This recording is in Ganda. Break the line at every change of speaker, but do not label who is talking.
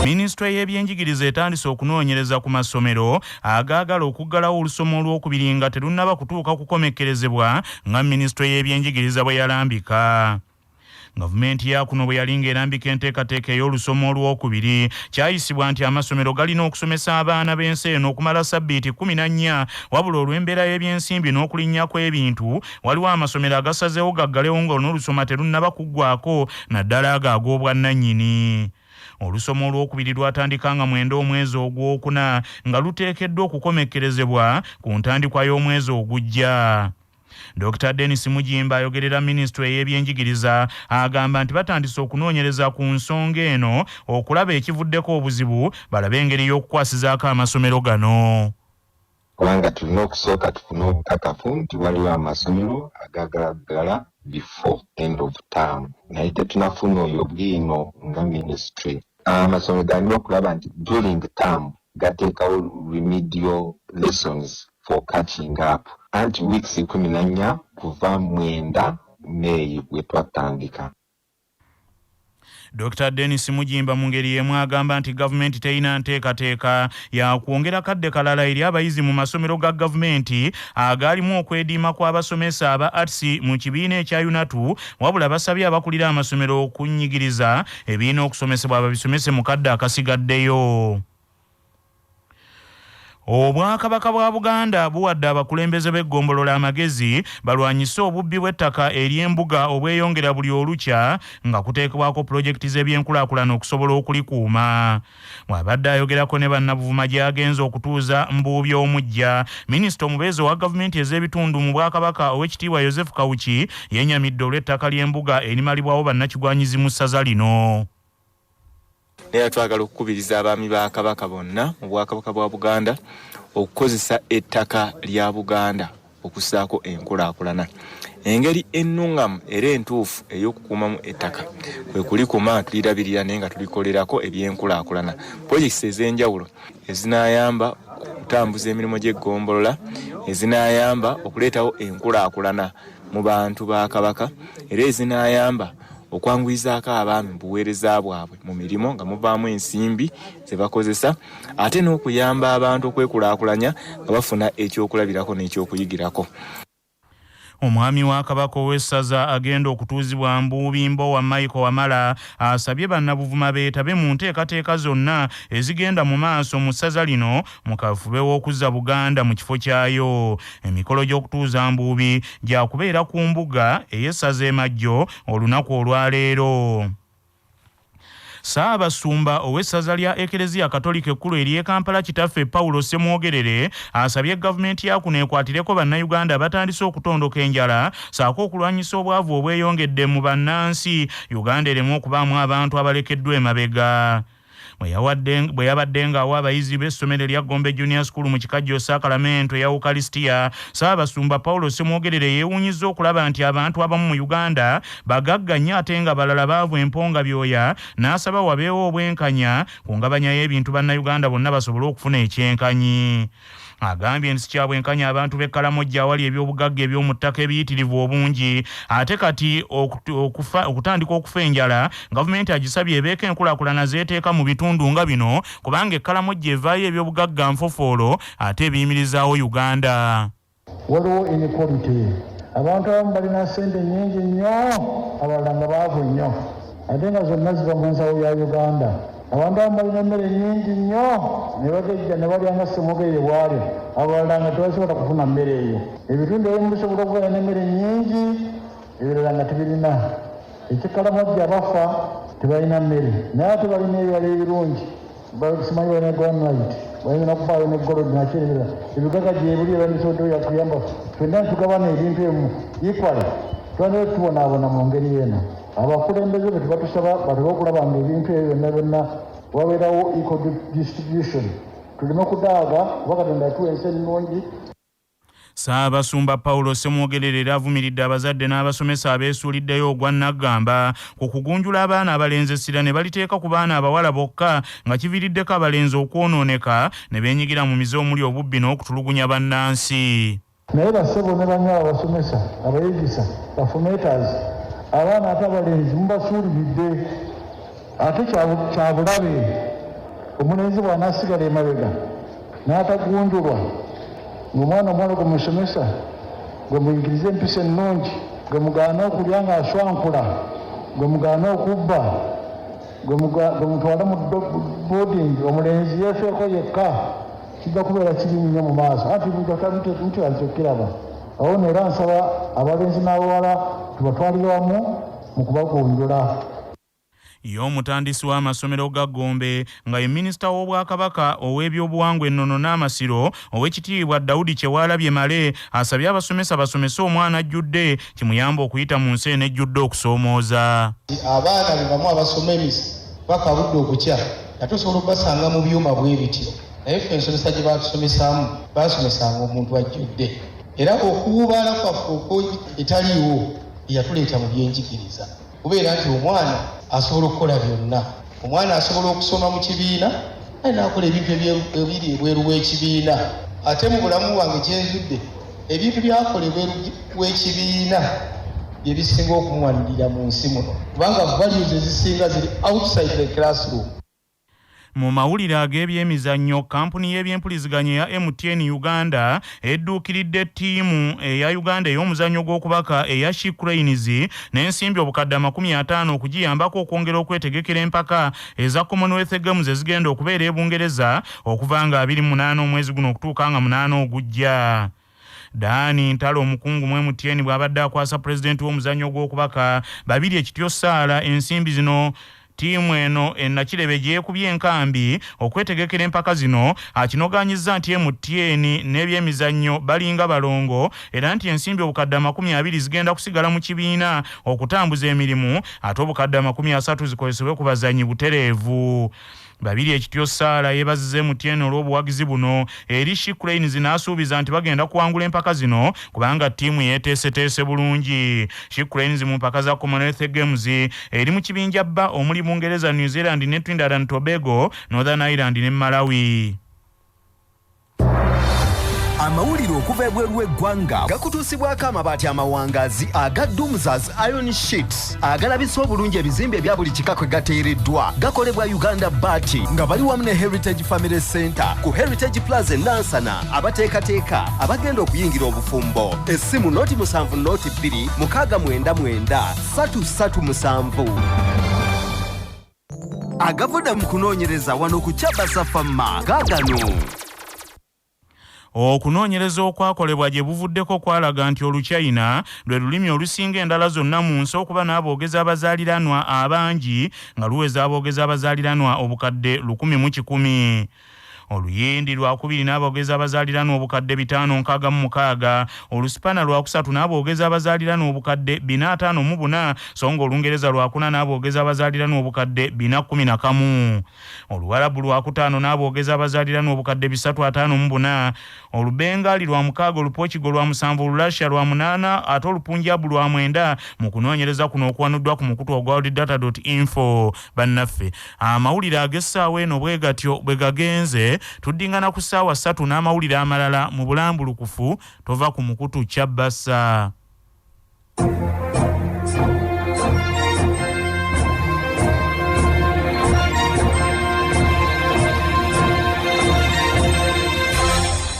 Ministry y'ebyenjigiriza etandise okunoonyereza ku masomero agaagala okuggalawo olusoma olw'okubiri nga terunnaba kutuuka kukomekkerezebwa nga Ministry y'ebyenjigiriza bwe yalambika. Gavumenti ya kuno bwe yalinga erambika enteekateeka ey'olusoma olw'okubiri kyayisibwa nti amasomero galina okusomesa abaana b'ensi eno okumala sabbiiti 14 wabula olw'embeera y'ebyensimbi n'okulinnya kw'ebintu waliwo amasomero agasazeewo gaggalewo ng'olulusoma terunnaba kuggwako naddala ago ag'obwannannyini. Olusoma olw'okubiri lwatandika nga 9 omwezi ogwokuna nga luteekeddwa okukomekkerezebwa ku ntandikwa y'omwezi ogujja. Dr. Dennis Mujimba ayogerera Ministry y'ebyenjigiriza agamba nti batandise okunoonyereza ku nsonga eno okulaba ekivuddeko obuzibu balabe engeri y'okukwasizaako amasomero gano.
Kubanga tulina okusooka tufune obukakafu nti waliwo amasomero agagalagala before end of term. Naye tetunafuna oyo bwino nga ministry. Amasomero galina okulaba nti during term gateekawo remedial lessons for catching up. Anti weeks 14 kuva 9 May bwe twatandika.
Dr. Dennis Mujimba mu ngeri y'emu agamba nti gavumenti terina nteekateeka ya kwongera kadde kalala eri abayizi mu masomero ga gavumenti agaalimu okwediima kw'abasomesa aba arts mu kibiina ekya UNATU wabula basabye abakulira amasomero okunyigiriza ebiina okusomesebwa ababisomese mu kadde akasigaddeyo. Obwakabaka bwa Buganda buwadde abakulembeze b'eggombolola amagezi balwanyise obubbi bw'ettaka ery'embuga obweyongera buli olukya nga kuteekebwako pulojekiti z'ebyenkulaakulana okusobola okulikuuma. Bw'abadde ayogerako ne bannabuvuma gy'agenza okutuuza mbuubi omujja, minisita omubeezi wa gavumenti ez'ebitundu mu Bwakabaka Oweekitiibwa Joseph Kawuki yennyamidde olw'ettaka ly'embuga erimalibwawo bannakigwanyizi mu ssaza lino.
Naye twagala okukubiriza abaami ba Kabaka bonna mu Bwakabaka bwa Buganda okukozesa ettaka lya Buganda okussaako enkulaakulana. Engeri ennungamu era entuufu ey'okukuumamu ettaka kwe kulikuma tulirabirira naye nga tulikolerako ebyenkulaakulana. Pulojekiti ez'enjawulo ezinaayamba okutambuza emirimu gy'eggombolola, ezinaayamba okuleetawo enkulaakulana mu bantu ba Kabaka, era ezinaayamba okwanguyizaako abaami mu buweereza bwabwe mu mirimu nga muvaamu ensimbi ze bakozesa, ate n'okuyamba abantu okwekulaakulanya nga bafuna ekyokulabirako n'ekyokuyigirako.
Omwami wa Kabaka ow'essaza agenda okutuuzibwa Mbuubi Mbowa Michael Wamala asabye bannabuvuma beetabe mu nteekateeka zonna ezigenda mu maaso mu ssaza lino mu kafube w'okuzza Buganda mu kifo kyayo. Emikolo gy'okutuuza Mbuubi gya kubeera ku mbuga ey'essaza Emajjo olunaku olwaleero. Ssaabasumba ow'essaza lya Ekereziya Katolika ekkulu ery'e Kampala Kitaffe Paulo Ssemwogerere asabye gavumenti ya kuno ekwatireko bannayuganda abatandise okutondoka enjala saako okulwanyisa obwavu obweyongedde mu bannansi Uganda eremu okubaamu abantu abalekeddwa emabega. Bwe yabadde ng'awa abayizi b'essomero lya Gombe Junior School mu kikajjo Sacramento eya Ukalisitiya, Ssaabasumba Paulo Ssemwogerere yeewuunyizza okulaba nti abantu abamu mu Uganda bagagga nnyo ate nga balala baavu emponga byoya, n'asaba wabeewo obwenkanya ku ngabanya y'ebintu bannayuganda bonna basobole okufuna ekyenkanyi. Agambye nti sikyabwenkanya abantu b'Ekkalamojja awali ebyobugagga eby'omu ttaka ebiyitirivu obungi, ate kati okutandika okufa enjala gavumenti agisabye ebeeko enkulaakulana zeeteeka mu bitundu nga bino kubanga Ekkalamojja evaayo ebyobugagga nfofoolo ate ebiyimirizaawo Uganda.
Waliwo inequality. Abantu abamu balina ssente nnyingi nnyo, abalala nga baavu nnyo, ate nga zonna ziva mu nsawo ya Uganda. Abantu abamu balina emmere nnyingi nnyo ne bagejja ne balya nga Ssemwogerere bw'alya, abalala nga tebasobola kufuna mmere eyo. Ebitundu ebimu bisobola okubeera n'emmere nnyingi, ebirala nga tebirina. Ekikkalamojja bafa tebalina mmere, naye ate balina ebirala ebirungi. Simanyi balina granite, balina okubaayo ne gold nakyerebera. Ebigaga gyebuli ebanisobola yakuyamba ffenna tugabana ebintu ebimu equally. Twandire tubonaabona mu ngeri eno. Abakulembeze be tubatusaba batera okulaba nga ebintu ebyo byonna byonna wabeerawo equal distribution. Tuleme kudaaga kuba Katonda yatuwa ensi ennungi.
Ssaabasumba Paulo Ssemwogerere era avumiridde abazadde n'abasomesa abeesuuliddeyo ogwa Naggamba ku kugunjula abaana abalenzi essira ne baliteeka ku baana abawala bokka nga kiviiriddeko abalenzi okwonooneka ne beenyigira mu mize omuli obubbi n'okutulugunya bannansi.
naye bassebo ne banyala basomesa abayigisa baformators abaana ate abalenzi mubasuulidde ate kyabulabe omulenzi bw'anaasigala emabega n'atagunjulwa ng'omwana gwe musomesa gwe muyigirize empisa ennungi gwe mugaana okulya ng'aswankula gwe mugaana okubba gwe mutwala mu boarding omulenzi yeefeeko yekka kijja kubeera kiri nnyo mu maaso anti mutyakyokiraba awo neera nsaba abalenzi n'abawala tubatwalire wamu mu kubagonjola.
y'omutandisi w'amasomero ga Gombe nga ye minisita w'obwakabaka ow'ebyobuwangwa ennono n'amasiro ow'ekitiibwa Daudi Kyewalabye Male asabye abasomesa basomese omwana ajjudde kimuyamba okuyita mu nsi enejjudde okusoomooza.
Abaana be bamu abasoma emisi bakabudde okukya ate osobola okubasanga mu byuma bwe bityo naye ffe ensomesa gye batusomesaamu basomesanga omuntu ajjudde era okuwubaala kwaffe okwo etaliiwo yatuleeta mu byenjigiriza kubeera nti omwana asobola okukola byonna. Omwana asobola okusoma mu kibiina naye n'akola ebintu ebiri ebweru w'ekibiina. Ate mu bulamu bwange kyenzudde ebintu byakola ebweru w'ekibiina bye bisinga okumuwanirira mu nsi muno kubanga values ezisinga ziri outside the classroom.
Mu mawulire ag'ebyemizannyo kampuni y'ebyempuliziganya ya MTN Uganda edduukiridde ttiimu eya Uganda ey'omuzannyo gw'okubaka eya She Cranes n'ensimbi obukadde 50 okugiyambako okwongera okwetegekera empaka eza Commonwealth Games ezigenda okubeera e Bungereza okuva nga 28 omwezi guno okutuuka nga 8 ogujja. Dani Ntalo omukungu mu MTN bw'abadde akwasa pulezidenti w'omuzannyo gw'okubaka babiri ekityo Saala ensimbi zino tiimu eno ennakirebe gyekubye enkambi okwetegekera empaka zino akinoganyiza nti MTN n'ebyemizannyo balinga balongo era nti ensimbi obukadde 20 zigenda kusigala mu kibiina okutambuza emirimu ate obukadde 30 zikozesebwe ku bazannyi butereevu. Babiri ekityo Saala yebazize MTN olw'obuwagizi buno eri She Cranes n'asuubiza nti bagenda kuwangula empaka zino kubanga ttiimu yeeteeseteese bulungi. She Cranes mu mpaka za Commonwealth Games eri mu kibinja bba omuli Bungereza, New Zealand ne Trinidad and Tobago, Northern Ireland ne Malawi.
Amawulire okuva ebweru w'eggwanga gakutuusibwako amabaati amawangazi aga Dumzas Iron Sheets agalabisa obulungi ebizimbe ebya buli kika kwe gateereddwa. Gakolebwa Uganda Bati nga bali wamu ne Heritage Family Center ku Heritage Plaza Nansana. Abateekateeka abagenda okuyingira obufumbo essimu noti 7 noti 2 699 337 agavuda mu kunoonyereza wano ku Chabasa Fama gaagano.
Okunoonyereza okwakolebwa gye buvuddeko kwalaga nti Oluchina lwe lulimi olusinga endala zonna mu nsi okuba n'aboogeza abazaaliranwa abangi nga luweza aboogeza abazaaliranwa obukadde 1,100. Oluyindi lwakubiri n'aboogeza abazaaliranwa obukadde 566, Olusipana lwakusatu n'aboogeza abazaaliranwa obukadde 454, so nga Olungereza lwakuna n'aboogeza abazaaliranwa obukadde 411, Oluwarabu lwakutaano n'aboogeza abazaaliranwa obukadde 354, Olubengali lwa 6, Oluportugal lwa 7, Olurussia lwa 8 ate Olupunjabu lwa 9 mu kunoonyereza kuno okwanuddwa ku mukutu ogwa worlddata.info. Bannaffe amawulire ag'essaawa eno bwe gatyo bwe gagenze. Tuddingana ku ssaawa 3 n'amawulire amalala mu bulambulukufu tova ku mukutu Chabasa.